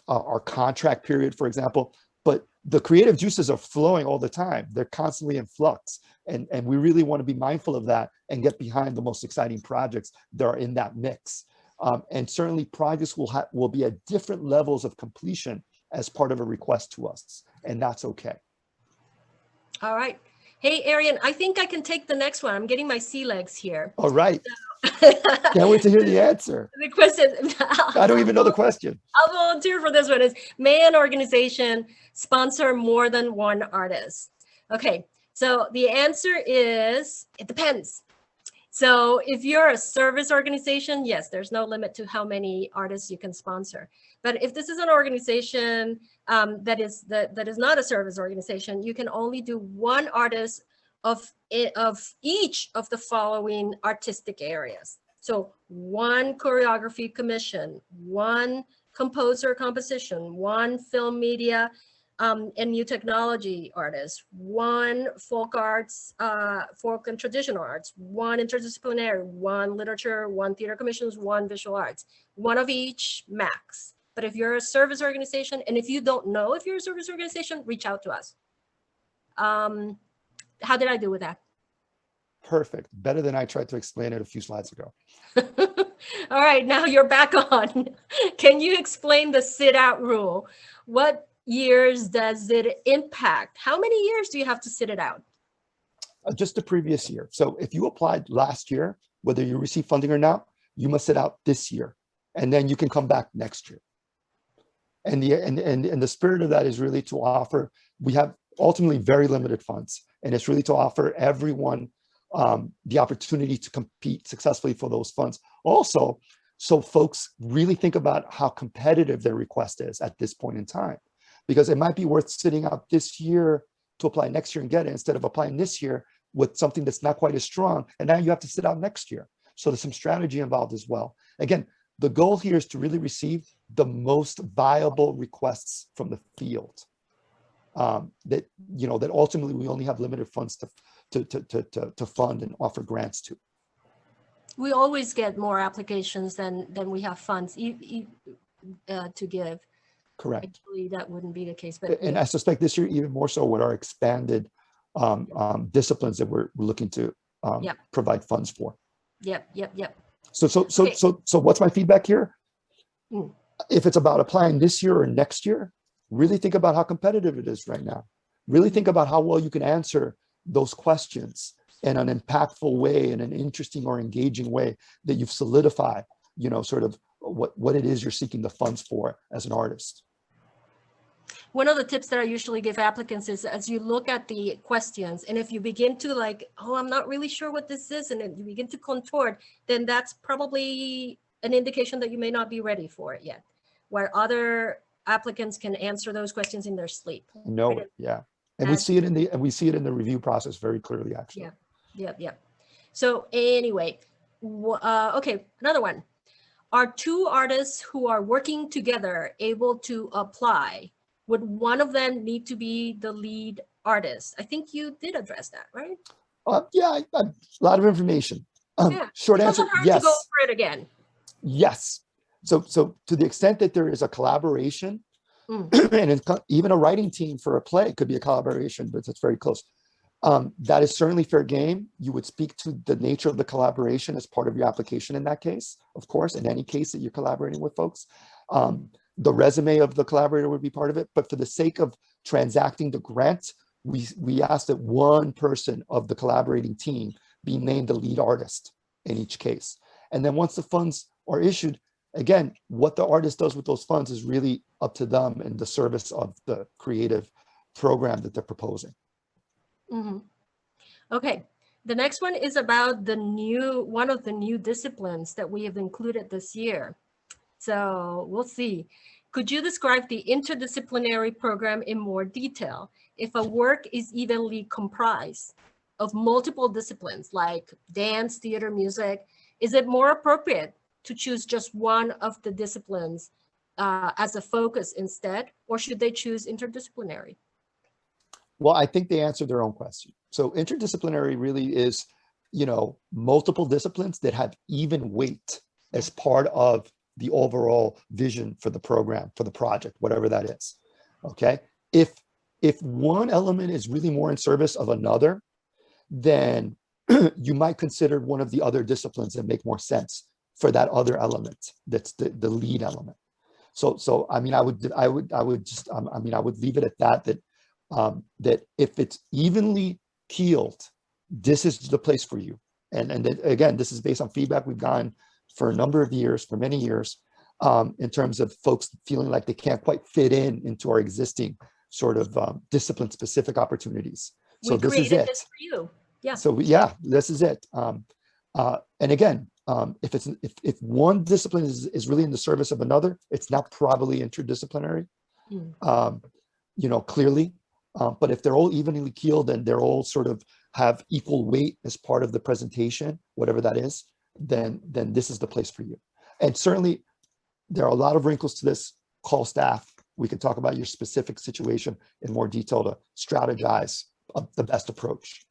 our contract period, for example, but the creative juices are flowing all the time. They're constantly in flux. And we really want to be mindful of that and get behind the most exciting projects that are in that mix. And certainly projects will be at different levels of completion as part of a request to us, and that's okay. All right. Hey, Ariane, I think I can take the next one. I'm getting my sea legs here. All right. Can't wait to hear the answer. The question. I don't even know the question. I'll volunteer for this one. Is, may an organization sponsor more than one artist? Okay, so the answer is, it depends. So if you're a service organization, yes, there's no limit to how many artists you can sponsor. But if this is an organization that is not a service organization, you can only do one artist of each of the following artistic areas. So one choreography commission, one composer composition, one film media and new technology artist, one folk arts, folk and traditional arts, one interdisciplinary, one literature, one theater commissions, one visual arts, one of each max. But if you're a service organization, and if you don't know if you're a service organization, reach out to us. How did I do with that? Perfect. Better than I tried to explain it a few slides ago. All right, now you're back on. Can you explain the sit-out rule? What years does it impact? How many years do you have to sit it out? Just the previous year. So if you applied last year, whether you receive funding or not, you must sit out this year, and then you can come back next year. And the spirit of that is really to offer, we have ultimately very limited funds, and it's really to offer everyone the opportunity to compete successfully for those funds. Also, so folks really think about how competitive their request is at this point in time, because it might be worth sitting out this year to apply next year and get it, instead of applying this year with something that's not quite as strong, and now you have to sit out next year. So there's some strategy involved as well. Again, the goal here is to really receive the most viable requests from the field. That ultimately we only have limited funds to fund and offer grants to. We always get more applications than we have funds to give. Correct. Actually, that wouldn't be the case. But and I suspect this year even more so with our expanded disciplines that we're looking to provide funds for. Yep. So what's my feedback here? Mm. If it's about applying this year or next year, really think about how competitive it is right now. Really think about how well you can answer those questions in an impactful way, in an interesting or engaging way that you've solidified, sort of what it is you're seeking the funds for as an artist. One of the tips that I usually give applicants is, as you look at the questions, and if you begin to I'm not really sure what this is, and then you begin to contort, then that's probably an indication that you may not be ready for it yet, where other applicants can answer those questions in their sleep. No, right? Yeah. And we see it in the review process very clearly, actually. Yep. So anyway, okay, another one. Are two artists who are working together able to apply? Would one of them need to be the lead artist? I think you did address that, right? Yeah, a lot of information. Short answer, yes. To go over it again. Yes. So to the extent that there is a collaboration, and even a writing team for a play could be a collaboration, but it's very close. That is certainly fair game. You would speak to the nature of the collaboration as part of your application in that case, of course, in any case that you're collaborating with folks. The resume of the collaborator would be part of it, but for the sake of transacting the grant, we ask that one person of the collaborating team be named the lead artist in each case. And then once the funds are issued, again, what the artist does with those funds is really up to them in the service of the creative program that they're proposing. Mm-hmm. Okay, the next one is about one of the new disciplines that we have included this year. So we'll see. Could you describe the interdisciplinary program in more detail? If a work is evenly comprised of multiple disciplines like dance, theater, music, is it more appropriate to choose just one of the disciplines as a focus instead, or should they choose interdisciplinary? Well, I think they answered their own question. So interdisciplinary really is, multiple disciplines that have even weight as part of the overall vision for the program, for the project, whatever that is. Okay. If one element is really more in service of another, then you might consider one of the other disciplines that make more sense for that other element. That's the lead element. So I mean, I would leave it at that if it's evenly keeled, this is the place for you. And again, this is based on feedback we've gotten for a number of years, for many years, in terms of folks feeling like they can't quite fit into our existing sort of discipline-specific opportunities. So this is it. This for you. Yeah. So yeah, this is it. And again, if one discipline is really in the service of another, it's not probably interdisciplinary, clearly. But if they're all evenly keeled and they're all sort of have equal weight as part of the presentation, whatever that is, then this is the place for you. And certainly there are a lot of wrinkles to this. Call staff. We can talk about your specific situation in more detail to strategize the best approach.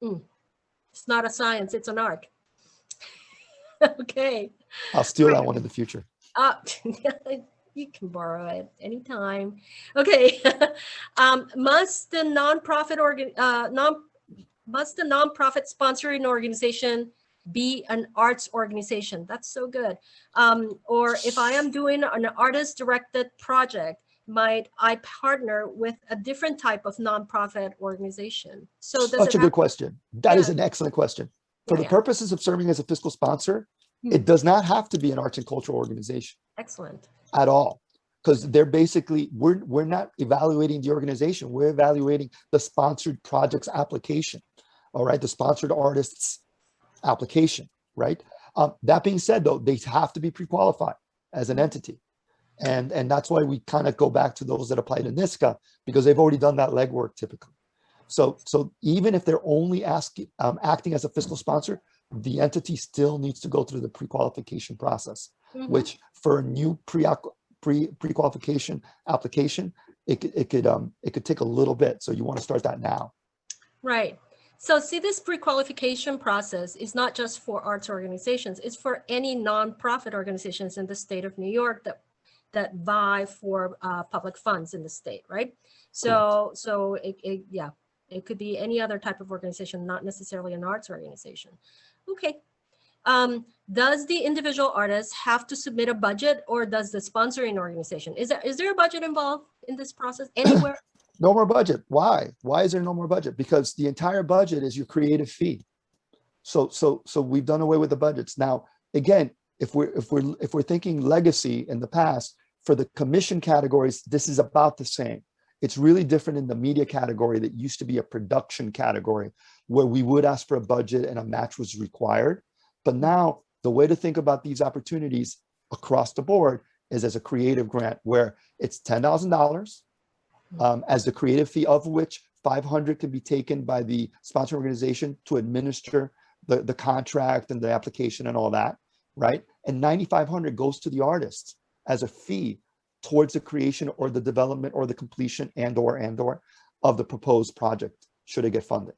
It's not a science, it's an art. Okay. I'll steal that one in the future. You can borrow it anytime. Okay. Must the nonprofit sponsoring organization be an arts organization. That's so good. Or if I am doing an artist-directed project, might I partner with a different type of nonprofit organization? So does Such it a good question. That is Yeah. an excellent question. For the Yeah. purposes of serving as a fiscal sponsor, Hmm. it does not have to be an arts and cultural organization Excellent. at all. Because they're basically, we're not evaluating the organization, we're evaluating the sponsored project's application. All right, the sponsored artist's application, right? That being said, though, they have to be pre-qualified as an entity. And that's why we kind of go back to those that apply to NYSCA, because they've already done that legwork typically. So even if they're only acting as a fiscal sponsor, the entity still needs to go through the pre-qualification process, Mhm. which for a new pre-qualification application, it could take a little bit. So you want to start that now. Right. So see, this pre-qualification process is not just for arts organizations, it's for any nonprofit organizations in the state of New York that vie for public funds in the state, right? So it could be any other type of organization, not necessarily an arts organization. Okay. Does the individual artist have to submit a budget, or does the sponsoring organization? Is there a budget involved in this process anywhere? No more budget. Why? Why is there no more budget? Because the entire budget is your creative fee. So we've done away with the budgets. Now, again, if we're thinking legacy in the past, for the commission categories, this is about the same. It's really different in the media category that used to be a production category where we would ask for a budget and a match was required. But now the way to think about these opportunities across the board is as a creative grant where it's $10,000 as the creative fee, of which $500 can be taken by the sponsor organization to administer the contract and the application and all that, right? And $9,500 goes to the artists as a fee towards the creation or the development or the completion and or of the proposed project, should it get funded.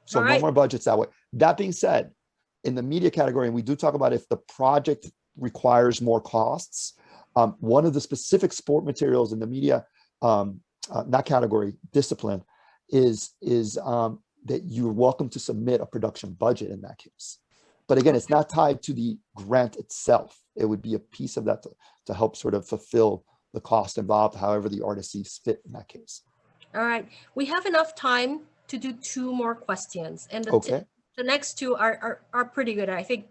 So no more budgets that way. That being said, in the media category, and we do talk about if the project requires more costs, one of the specific sport materials in the media, not category, discipline, is that you're welcome to submit a production budget in that case. But again, it's not tied to the grant itself. It would be a piece of that to help sort of fulfill the cost involved, however the artist sees fit in that case. All right, we have enough time to do 2 more questions, and the next 2 are pretty good. I think,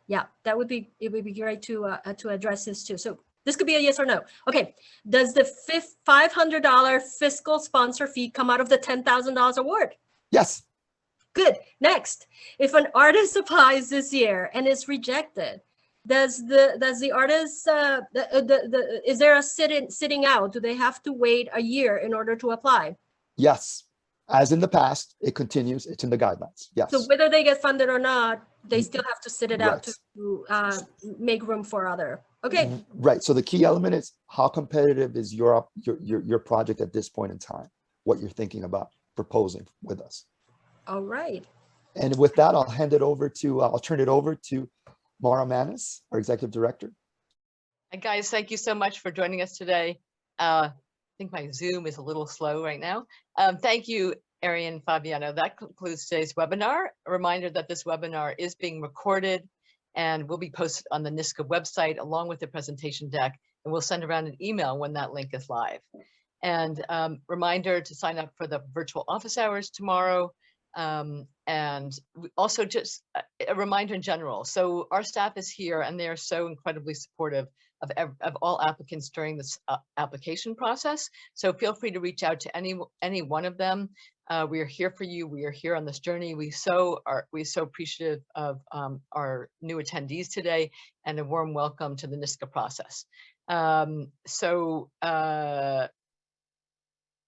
yeah, it would be great to address this too. So this could be a yes or no. Okay, does the $500 fiscal sponsor fee come out of the $10,000 award? Yes. Good. Next, if an artist applies this year and is rejected, does the artist is there a sitting out? Do they have to wait a year in order to apply? Yes. As in the past, it continues. It's in the guidelines. Yes. So whether they get funded or not, they still have to sit it out Right. to make room for other. Okay. Right. So the key element is how competitive is your project at this point in time, what you're thinking about proposing with us. All right. And with that, I'll turn it over to Mara Manis, our executive director. Hi guys, thank you so much for joining us today. I think my Zoom is a little slow right now. Thank you, Ariane and Fabiano. That concludes today's webinar. A reminder that this webinar is being recorded and will be posted on the NYSCA website along with the presentation deck, and we'll send around an email when that link is live. And reminder to sign up for the virtual office hours tomorrow. And also just a reminder in general. So our staff is here and they are so incredibly supportive of all applicants during this application process. So feel free to reach out to any one of them. We are here for you. We are here on this journey. We're so appreciative of our new attendees today, and a warm welcome to the NYSCA process.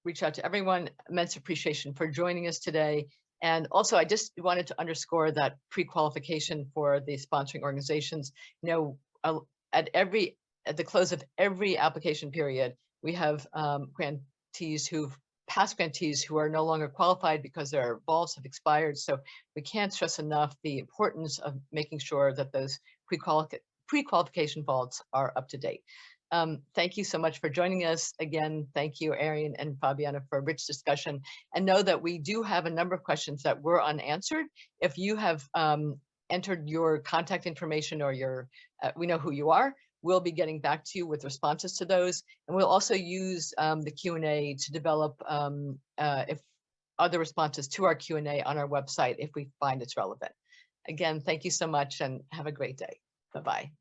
Reach out to everyone. Immense appreciation for joining us today. And also, I just wanted to underscore that pre-qualification for the sponsoring organizations. You know, at the close of every application period, we have past grantees who are no longer qualified because their vaults have expired. So we can't stress enough the importance of making sure that those pre-qualification vaults are up to date. Thank you so much for joining us. Again, thank you, Ariane and Fabiana, for a rich discussion. And know that we do have a number of questions that were unanswered. If you have entered your contact information or your, we know who you are. We'll be getting back to you with responses to those. And we'll also use the Q&A to develop if other responses to our Q&A on our website if we find it's relevant. Again, thank you so much and have a great day. Bye-bye.